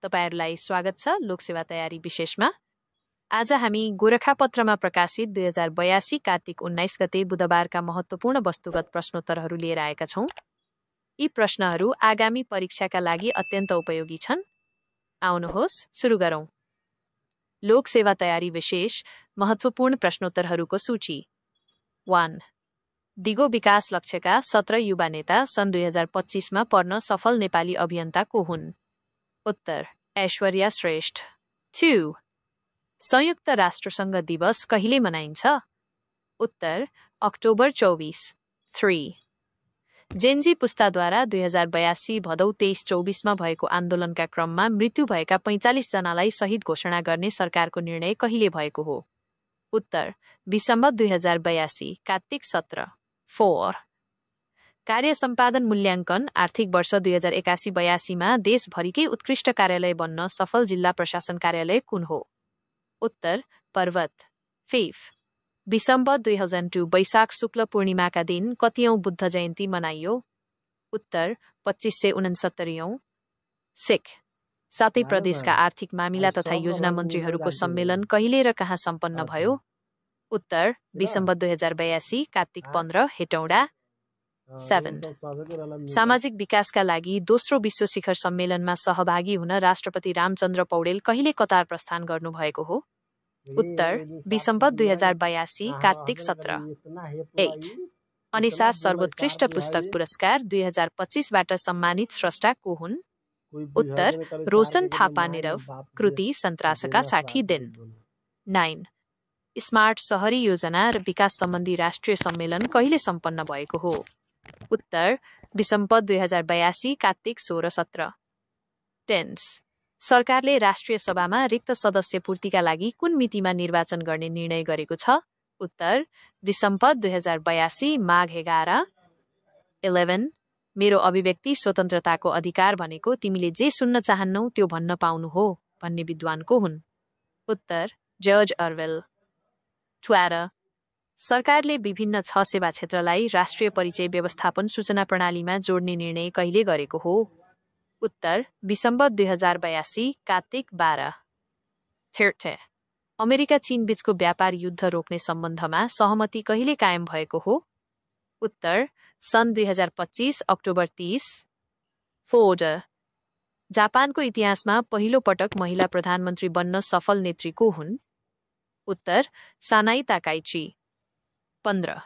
तपाईहरुलाई स्वागत छ लोकसेवा तयारी विशेषमा। आज हामी गोरखापत्रमा प्रकाशित 2082 कार्तिक 19 गते बुधबारका महत्त्वपूर्ण वस्तुगत प्रश्नोत्तरहरू लिएर आएका छौं। यी प्रश्नहरू आगामी परीक्षाका लागि अत्यन्त उपयोगी छन्। आउनुहोस् सुरु गरौं। लोकसेवा तयारी विशेष महत्त्वपूर्ण प्रश्नोत्तरहरूको सूची। 1. दिगो विकास लक्ष्यका 17 युवा नेता सन् 2025 मा पढ्न सफल नेपाली अभियन्ता को हुन्? उत्तर ऐश्वर्या श्रेष्ठ। 2. संयुक्त राष्ट्रसङ्घ दिवस कहिले मनाइन्छ? उत्तर अक्टोबर 24। 3. जेनजी पुस्ताद्वारा 2082 भदौ 23-24 मा भएको आन्दोलनका क्रममा मृत्यु भएका 45 जनालाई शहीद घोषणा गर्ने सरकारको निर्णय कहिले भएको हो? उत्तर विसम्बत 2082 कार्तिक 17। 4. कार्य सम्पादन मूल्याङ्कन आर्थिक वर्ष 2081-82 मा देशभरिकै उत्कृष्ट कार्यालय बन्न सफल जिल्ला प्रशासन कार्यालय कुन हो? उत्तर पर्वत। 5. विसम्बत 2002 वैशाख शुक्ल पूर्णिमाका दिन कतिऔं बुद्ध जयन्ती मनाइयो? उत्तर 2569औं। 6. सातै प्रदेशका आर्थिक मामिला तथा योजना मन्त्रीहरूको सम्मेलन कहिले र कहाँ सम्पन्न भयो? उत्तर विसम्बत 2082 कार्तिक 15 हेटौडा। 7. सामाजिक विकासका लागि दोस्रो विश्व शिखर सम्मेलनमा सहभागी हुन राष्ट्रपति रामचन्द्र पौडेल कहिले कतार प्रस्थान गर्नुभएको हो? उत्तर विसम्बत 2082 कार्तिक 17। 8. अनिशा सर्वोत्कृष्ट पुस्तक पुरस्कार 2025 बाट सम्मानित स्रष्टा को हुन्? उत्तर रोशन थापा निरव, कृति सन्त्रासका 60 दिन। 9. स्मार्ट सहरी योजना र विकास सम्बन्धी राष्ट्रिय सम्मेलन कहिले सम्पन्न भएको हो? उत्तर विसम्बत 2082 कार्तिक 16-17। 10. सरकारले राष्ट्रिय सभामा रिक्त सदस्य पूर्तिका लागि कुन मितिमा निर्वाचन गर्ने निर्णय गरेको छ? उत्तर विसम्बत 2082 माघ 11। 11. मेरो अभिव्यक्ति स्वतन्त्रताको अधिकार भनेको तिमीले जे सुन्न चाहन्नौ त्यो भन्न पाउनु हो भन्ने विद्वान को हुन्? उत्तर जर्ज अर्वेल। 12. सरकारले विभिन्न 6 सेवा क्षेत्रलाई राष्ट्रिय परिचय व्यवस्थापन सूचना प्रणालीमा जोड्ने निर्णय कहिले गरेको हो? उत्तर विसम्बत 2082 कार्तिक 12। 13. अमेरिका चीन बीचको व्यापार युद्ध रोक्ने सम्बन्धमा सहमति कहिले कायम भएको हो? उत्तर सन् 2025 अक्टोबर 30। 4. जापानको इतिहासमा पहिलो पटक महिला प्रधानमन्त्री बन्न सफल नेत्री को हुन्? उत्तर सानाई ताकाइची। 15.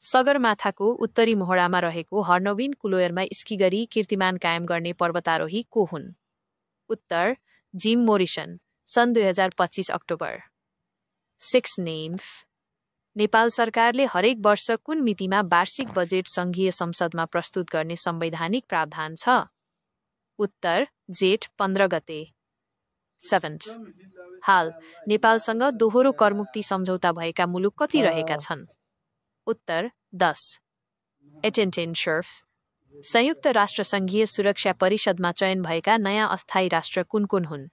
सगरमाथाको उत्तरी मोहडामा रहेको हर्नविन कुलोयरमा स्की गरी कीर्तिमान कायम गर्ने पर्वतारोही को हुन्? उत्तर जिम मोरिसन, सन् 2025 अक्टोबर। 6 नेम्स। नेपाल सरकारले हरेक वर्ष कुन मितिमा वार्षिक बजेट सङ्घीय संसदमा प्रस्तुत गर्ने संवैधानिक प्रावधान छ? उत्तर जेठ 15 गते। 7. हाल नेपालसँग दोहोरो करमुक्ति सम्झौता भएका मुलुक कति रहेका छन्? उत्तर 10। एटेन्टेन शर्फ्स। संयुक्त राष्ट्र सङ्घीय सुरक्षा परिषदमा चयन भएका नयाँ अस्थायी राष्ट्र कुन कुन हुन्?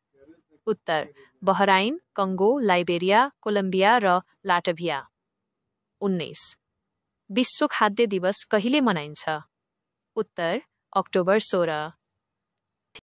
उत्तर बहराइन, कङ्गो, लाइबेरिया, कोलम्बिया र लाटभिया। 19. विश्व खाद्य दिवस कहिले मनाइन्छ? उत्तर अक्टोबर 16।